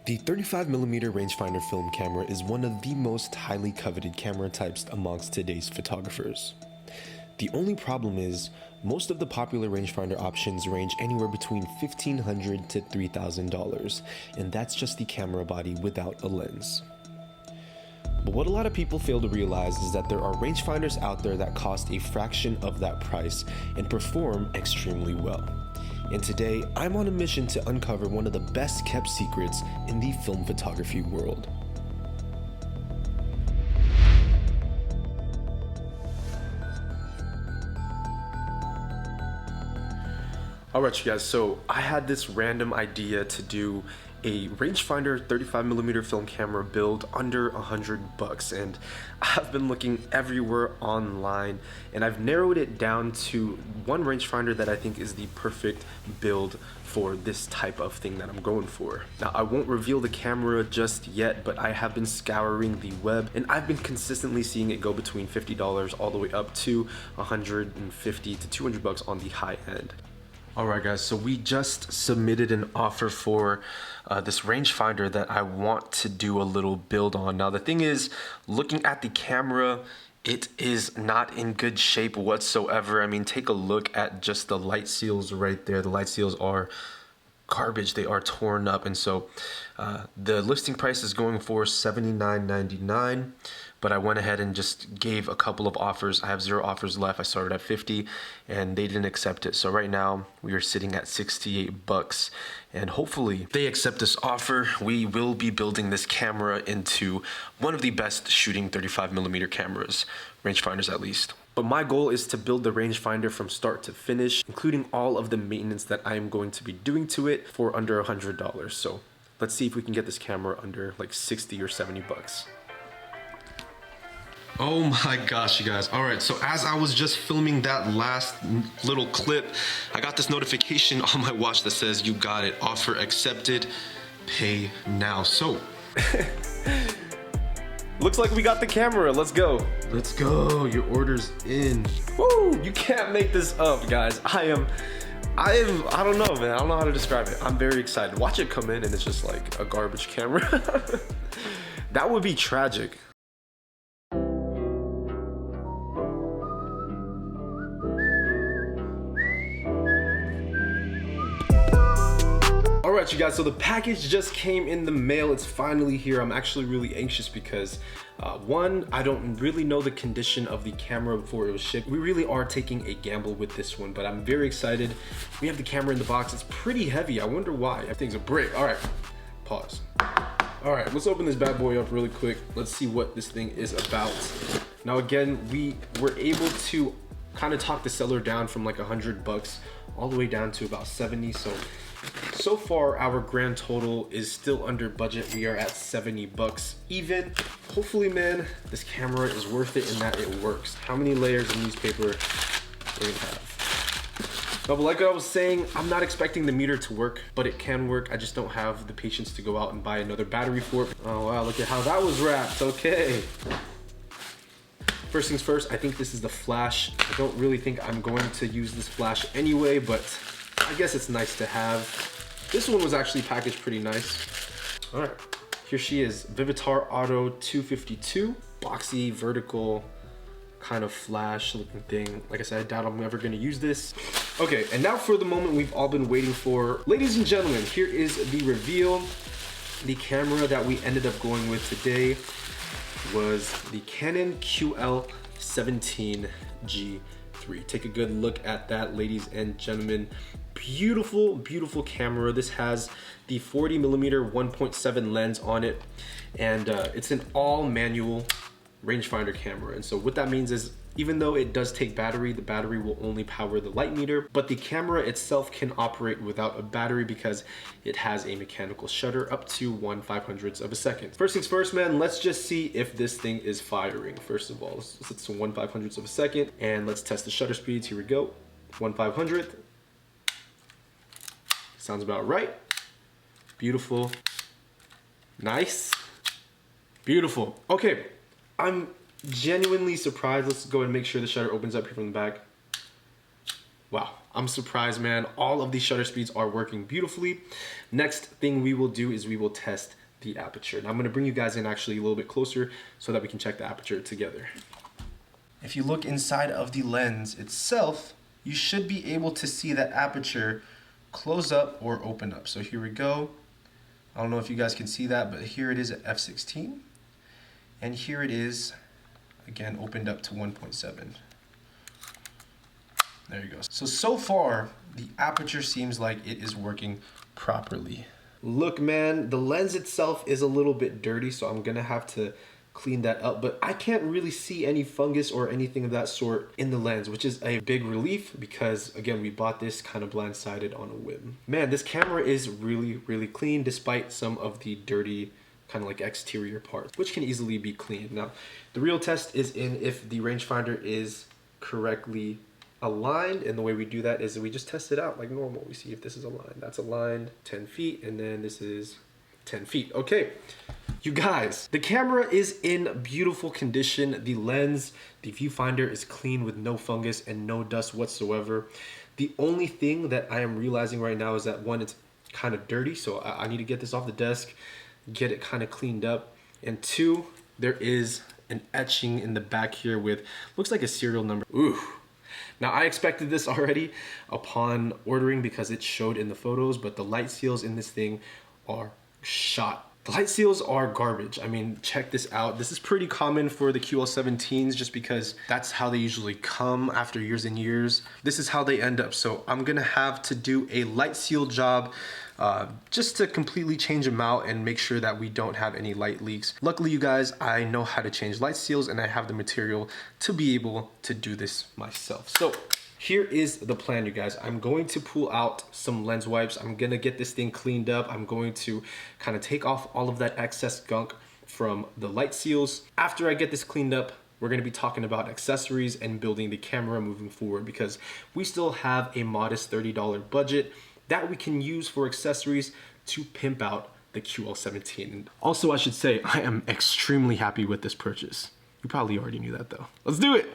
The 35mm rangefinder film camera is one of the most highly coveted camera types amongst today's photographers. The only problem is, most of the popular rangefinder options range anywhere between $1,500 to $3,000, and that's just the camera body without a lens. But what a lot of people fail to realize is that there are rangefinders out there that cost a fraction of that price and perform extremely well. And today, I'm on a mission to uncover one of the best kept secrets in the film photography world. Alright you guys, so I had this random idea to do a rangefinder 35mm film camera build under $100, and I've been looking everywhere online and I've narrowed it down to one rangefinder that I think is the perfect build for this type of thing that I'm going for. Now, I won't reveal the camera just yet, but I have been scouring the web and I've been consistently seeing it go between $50 all the way up to $150 to $200 on the high end. Alright guys, so we just submitted an offer for this rangefinder that I want to do a little build on. Now the thing is, looking at the camera, it is not in good shape whatsoever. I mean, take a look at just the light seals right there. The light seals are garbage, they are torn up, and so the listing price is going for $79.99, but I went ahead and just gave a couple of offers. I have 0 offers left. I started at 50 and they didn't accept it, so right now we are sitting at $68, and hopefully if they accept this offer, we will be building this camera into one of the best shooting 35mm cameras, rangefinders at least. But my goal is to build the rangefinder from start to finish, including all of the maintenance that I am going to be doing to it for under $100. So let's see if we can get this camera under like 60 or 70 bucks. Oh my gosh, you guys. All right, so as I was just filming that last little clip, I got this notification on my watch that says, "You got it, offer accepted, pay now." So looks like we got the camera. Let's go. Let's go. Your order's in. Woo! You can't make this up, guys. I don't know, man. I don't know how to describe it. I'm very excited. Watch it come in and it's just like a garbage camera. That would be tragic. Alright you guys, so the package just came in the mail. It's finally here. I'm actually really anxious because one, I don't really know the condition of the camera before it was shipped. We really are taking a gamble with this one, but I'm very excited. We have the camera in the box. It's pretty heavy. I wonder why. Everything's a brick. Alright, pause. Alright, let's open this bad boy up really quick. Let's see what this thing is about. Now again, we were able to kind of talk the seller down from like $100 all the way down to about 70. So far our grand total is still under budget. We are at 70 bucks even. Hopefully, man, this camera is worth it and that it works. How many layers of newspaper do we have? No, but like I was saying, I'm not expecting the meter to work, but it can work. I just don't have the patience to go out and buy another battery for it. Oh wow, look at how that was wrapped. Okay. First things first, I think this is the flash. I don't really think I'm going to use this flash anyway, but I guess it's nice to have. This one was actually packaged pretty nice. All right, here she is, Vivitar Auto 252, boxy, vertical, kind of flash looking thing. Like I said, I doubt I'm ever gonna use this. Okay, and now for the moment we've all been waiting for. Ladies and gentlemen, here is the reveal. The camera that we ended up going with today was the Canon QL17G3. Take a good look at that, ladies and gentlemen. Beautiful, beautiful camera. This has the 40mm 1.7 lens on it, and it's an all manual rangefinder camera. And so what that means is, even though it does take battery, the battery will only power the light meter, but the camera itself can operate without a battery because it has a mechanical shutter up to 1/500th of a second. First things first, man, let's just see if this thing is firing. First of all, let's set to 1/500th of a second and let's test the shutter speeds. Here we go. 1/500th. Sounds about right. Beautiful. Nice. Beautiful. Okay, I'm genuinely surprised. Let's go and make sure the shutter opens up here from the back. Wow, I'm surprised, man. All of these shutter speeds are working beautifully. Next thing we will do is we will test the aperture. Now I'm gonna bring you guys in actually a little bit closer so that we can check the aperture together. If you look inside of the lens itself, you should be able to see that aperture close up or open up. So here we go. I don't know if you guys can see that, but here it is at f16. And here it is, again, opened up to 1.7. There you go. So far, the aperture seems like it is working properly. Look, man, the lens itself is a little bit dirty, so I'm gonna have to clean that up, but I can't really see any fungus or anything of that sort in the lens, which is a big relief because, again, we bought this kind of blindsided on a whim. Man, this camera is really, really clean despite some of the dirty kind of like exterior parts, which can easily be cleaned. Now, the real test is in if the rangefinder is correctly aligned, and the way we do that is we just test it out like normal. We see if this is aligned. That's aligned 10 feet, and then this is 10 feet. Okay, you guys, the camera is in beautiful condition. The lens, the viewfinder is clean with no fungus and no dust whatsoever. The only thing that I am realizing right now is that one, it's kind of dirty, so I need to get this off the desk, get it kind of cleaned up. And two, there is an etching in the back here with, looks like a serial number. Ooh. Now, I expected this already upon ordering because it showed in the photos, but the light seals in this thing are shot. The light seals are garbage. I mean, check this out. This is pretty common for the QL17s just because that's how they usually come after years and years. This is how they end up. So I'm gonna have to do a light seal job just to completely change them out and make sure that we don't have any light leaks. Luckily, you guys, I know how to change light seals and I have the material to be able to do this myself. So here is the plan, you guys. I'm going to pull out some lens wipes. I'm gonna get this thing cleaned up. I'm going to kind of take off all of that excess gunk from the light seals. After I get this cleaned up, we're gonna be talking about accessories and building the camera moving forward because we still have a modest $30 budget that we can use for accessories to pimp out the QL17. Also, I should say, I am extremely happy with this purchase. You probably already knew that though. Let's do it.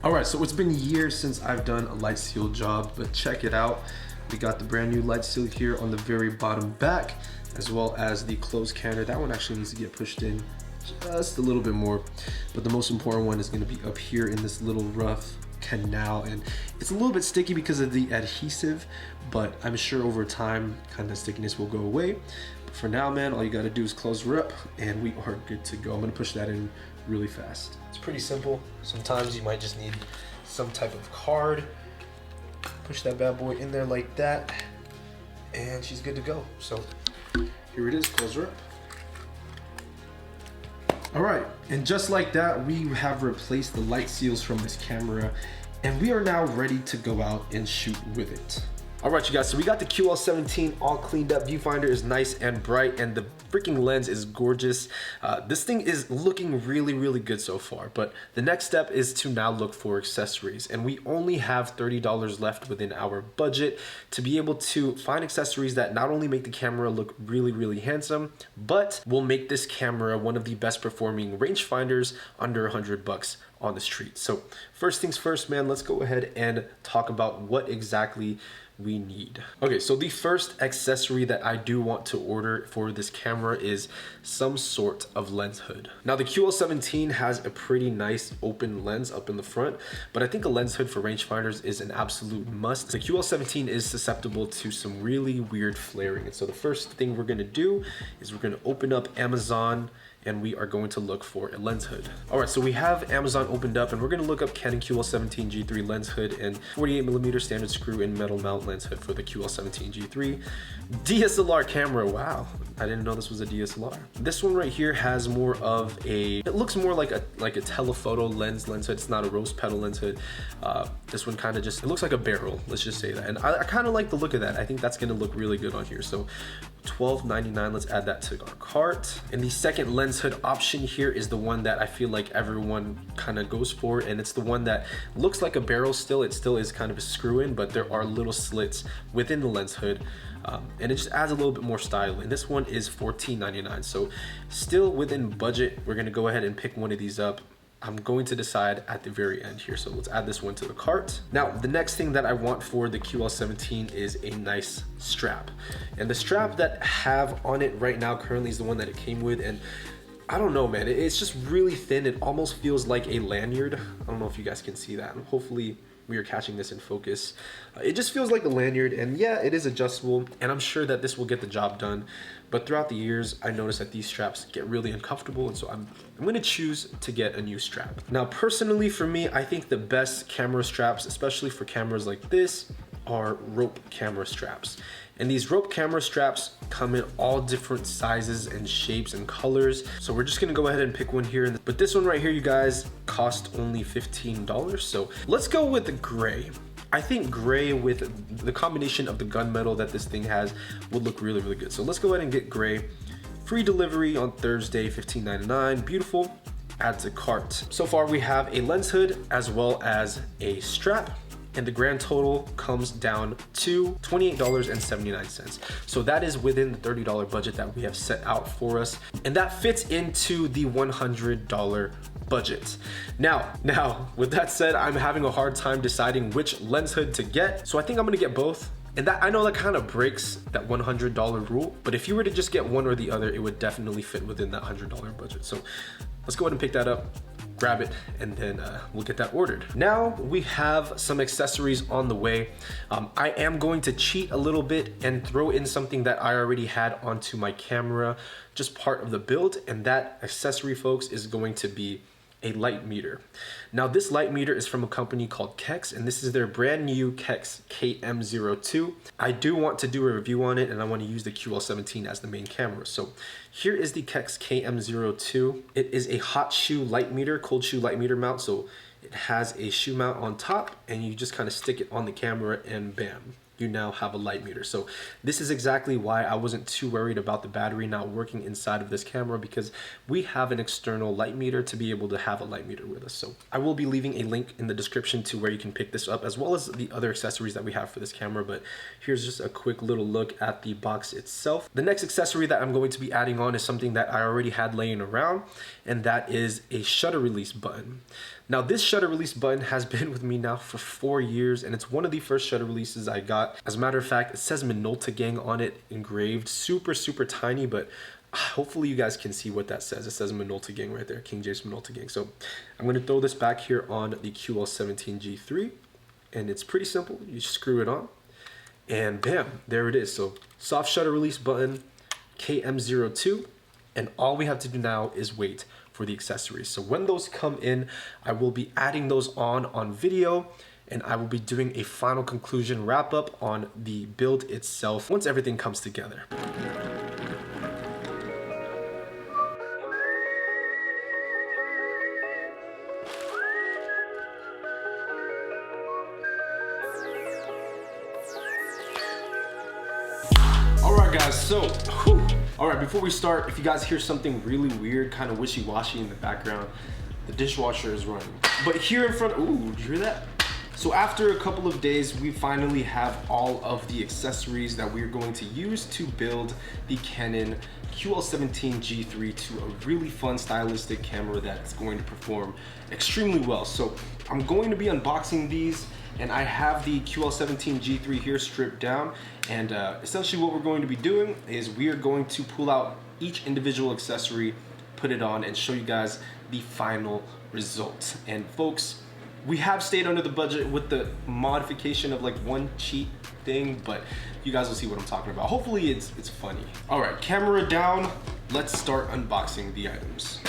All right, so it's been years since I've done a light seal job, but check it out. We got the brand new light seal here on the very bottom back, as well as the closed canter. That one actually needs to get pushed in just a little bit more, but the most important one is gonna be up here in this little rough canal, and it's a little bit sticky because of the adhesive, but I'm sure over time, kind of stickiness will go away. But for now, man, all you gotta do is close her up, and we are good to go. I'm gonna push that in really fast. It's pretty simple. Sometimes you might just need some type of card. Push that bad boy in there like that, and she's good to go. So here it is, close her up. All right, and just like that, we have replaced the light seals from this camera, and we are now ready to go out and shoot with it. All right, you guys, so we got the QL17 all cleaned up. Viewfinder is nice and bright, and the freaking lens is gorgeous. This thing is looking really, really good so far, but the next step is to now look for accessories, and we only have $30 left within our budget to be able to find accessories that not only make the camera look really, really handsome, but will make this camera one of the best performing rangefinders under 100 bucks on the street. So first things first, man, let's go ahead and talk about what exactly we need. Okay, so the first accessory that I do want to order for this camera is some sort of lens hood. Now the QL17 has a pretty nice open lens up in the front, but I think a lens hood for rangefinders is an absolute must. The QL17 is susceptible to some really weird flaring, and so the first thing we're gonna do is we're gonna open up Amazon and we are going to look for a lens hood. All right, so we have Amazon opened up and we're gonna look up Canon QL17 G3 lens hood and 48mm standard screw and metal mount lens hood for the QL17 G3. DSLR camera, wow. I didn't know this was a DSLR. This one right here has more of a, it looks more like a telephoto lens hood. It's not a rose petal lens hood. This one kind of just, it looks like a barrel, let's just say that. And I kind of like the look of that. I think that's gonna look really good on here. So $12.99. Let's add that to our cart. And the second lens hood option here is the one that I feel like everyone kind of goes for, and it's the one that looks like a barrel still. It still is kind of a screw in, but there are little slits within the lens hood. And it just adds a little bit more style. And this one is $14.99. So still within budget. We're gonna go ahead and pick one of these up. I'm going to decide at the very end here. So let's add this one to the cart. Now, the next thing that I want for the QL17 is a nice strap. And the strap that I have on it right now currently is the one that it came with. And I don't know, man, it's just really thin. It almost feels like a lanyard. I don't know if you guys can see that. Hopefully we are catching this in focus. It just feels like a lanyard, and yeah, it is adjustable, and I'm sure that this will get the job done. But throughout the years, I noticed that these straps get really uncomfortable, and so I'm gonna choose to get a new strap. Now, personally for me, I think the best camera straps, especially for cameras like this, are rope camera straps. And these rope camera straps come in all different sizes and shapes and colors. So we're just gonna go ahead and pick one here. But this one right here, you guys, cost only $15. So let's go with the gray. I think gray with the combination of the gunmetal that this thing has would look really, really good. So let's go ahead and get gray. Free delivery on Thursday, $15.99, beautiful, add to cart. So far we have a lens hood as well as a strap, and the grand total comes down to $28.79. So that is within the $30 budget that we have set out for us. And that fits into the $100 budget. Now, with that said, I'm having a hard time deciding which lens hood to get. So I think I'm gonna get both. And that, I know that kind of breaks that $100 rule, but if you were to just get one or the other, it would definitely fit within that $100 budget. So let's go ahead and pick that up, grab it, and then we'll get that ordered. Now we have some accessories on the way. I am going to cheat a little bit and throw in something that I already had onto my camera, just part of the build, and that accessory, folks, is going to be a light meter. Now this light meter is from a company called Kex, and this is their brand new Kex KM02. I do want to do a review on it, and I want to use the QL17 as the main camera. So here is the Kex KM02. It is a hot shoe light meter, cold shoe light meter mount. So it has a shoe mount on top, and you just kind of stick it on the camera and bam, you now have a light meter. So this is exactly why I wasn't too worried about the battery not working inside of this camera, because we have an external light meter to be able to have a light meter with us. So I will be leaving a link in the description to where you can pick this up, as well as the other accessories that we have for this camera. But here's just a quick little look at the box itself. The next accessory that I'm going to be adding on is something that I already had laying around, and that is a shutter release button. Now this shutter release button has been with me now for 4 years, and it's one of the first shutter releases I got. As a matter of fact, it says Minolta Gang on it, engraved, super, super tiny, but hopefully you guys can see what that says. It says Minolta Gang right there, King James Minolta Gang. So I'm gonna throw this back here on the QL17 G3, and it's pretty simple. You screw it on, and bam, there it is. So soft shutter release button, KM02, and all we have to do now is wait for the accessories. So when those come in, I will be adding those on video, and I will be doing a final conclusion wrap up on the build itself once everything comes together. All right, guys, so all right, before we start, if you guys hear something really weird, kind of wishy-washy in the background, the dishwasher is running. But here in front, ooh, did you hear that? So after a couple of days, we finally have all of the accessories that we're going to use to build the Canon QL17 G3 to a really fun, stylistic camera that's going to perform extremely well. So I'm going to be unboxing these, and I have the QL17 G3 here stripped down, and essentially what we're going to be doing is we are going to pull out each individual accessory, put it on, and show you guys the final result. And folks, we have stayed under the budget with the modification of like one cheat thing, but you guys will see what I'm talking about. Hopefully it's funny. All right, camera down, let's start unboxing the items.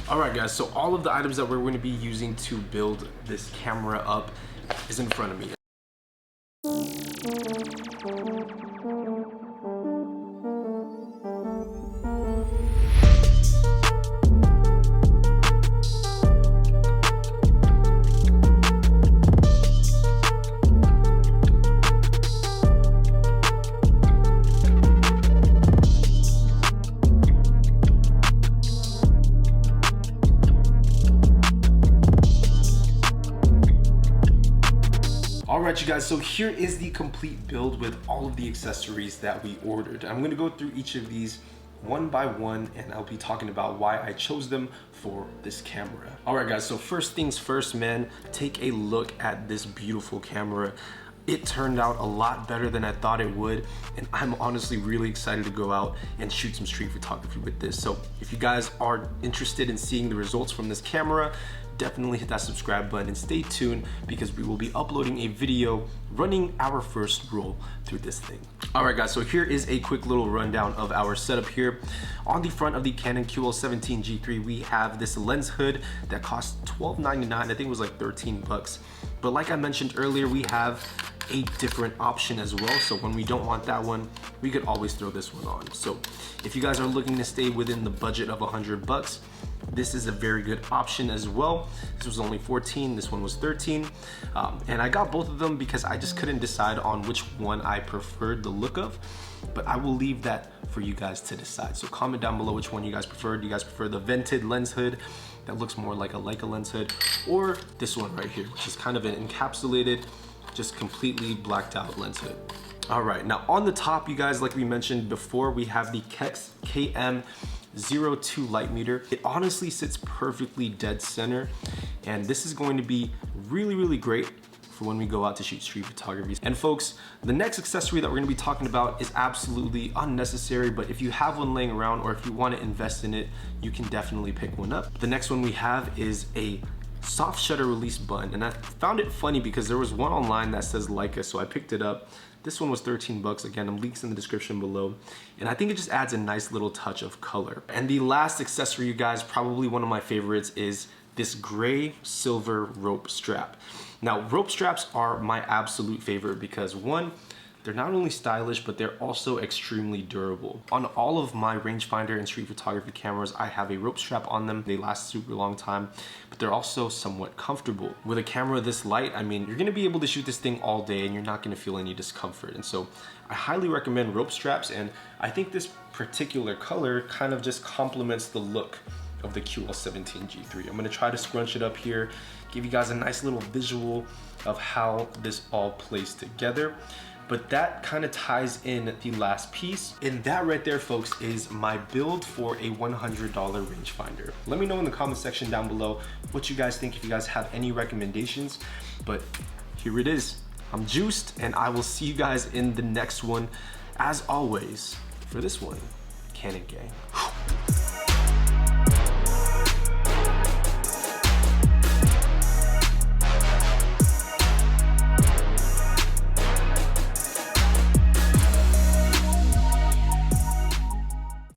All right, guys, so all of the items that we're going to be using to build this camera up is in front of me. right, you guys, so here is the complete build with all of the accessories that we ordered. I'm gonna go through each of these one by one, and I'll be talking about why I chose them for this camera. All right, guys, so first things first, man, take a look at this beautiful camera. It turned out a lot better than I thought it would, and I'm honestly really excited to go out and shoot some street photography with this. So if you guys are interested in seeing the results from this camera, definitely hit that subscribe button and stay tuned, because we will be uploading a video running our first roll through this thing. All right, guys, so here is a quick little rundown of our setup here. On the front of the Canon QL17G3, we have this lens hood that costs $12.99. I think it was like 13 bucks. But like I mentioned earlier, we have a different option as well. So when we don't want that one, we could always throw this one on. So if you guys are looking to stay within the budget of 100 bucks, this is a very good option as well. This was only 14, this one was 13. And I got both of them because I just couldn't decide on which one I preferred the look of, but I will leave that for you guys to decide. So comment down below which one you guys prefer. Do you guys prefer the vented lens hood that looks more like a Leica lens hood, or this one right here, which is kind of an encapsulated, just completely blacked out lens hood? All right, now on the top, you guys, like we mentioned before, we have the Kex KM02 light meter. It honestly sits perfectly dead center, and this is going to be really, really great for when we go out to shoot street photography. And folks, the next accessory that we're gonna be talking about is absolutely unnecessary, but if you have one laying around or if you wanna invest in it, you can definitely pick one up. The next one we have is a soft shutter release button, and I found it funny because there was one online that says Leica, so I picked it up. This one was 13 bucks. Again, links in the description below. And I think it just adds a nice little touch of color. And the last accessory, you guys, probably one of my favorites, is this gray silver rope strap. Now, rope straps are my absolute favorite because one, they're not only stylish, but they're also extremely durable. On all of my rangefinder and street photography cameras, I have a rope strap on them. They last a super long time, but they're also somewhat comfortable. With a camera this light, I mean, you're gonna be able to shoot this thing all day and you're not gonna feel any discomfort. And so I highly recommend rope straps, and I think this particular color kind of just complements the look of the QL17G3. I'm gonna try to scrunch it up here, give you guys a nice little visual of how this all plays together. But that kind of ties in the last piece. And that right there, folks, is my build for a $100 rangefinder. Let me know in the comment section down below what you guys think, if you guys have any recommendations. But here it is. I'm juiced, and I will see you guys in the next one. As always, for this one, Canon gang.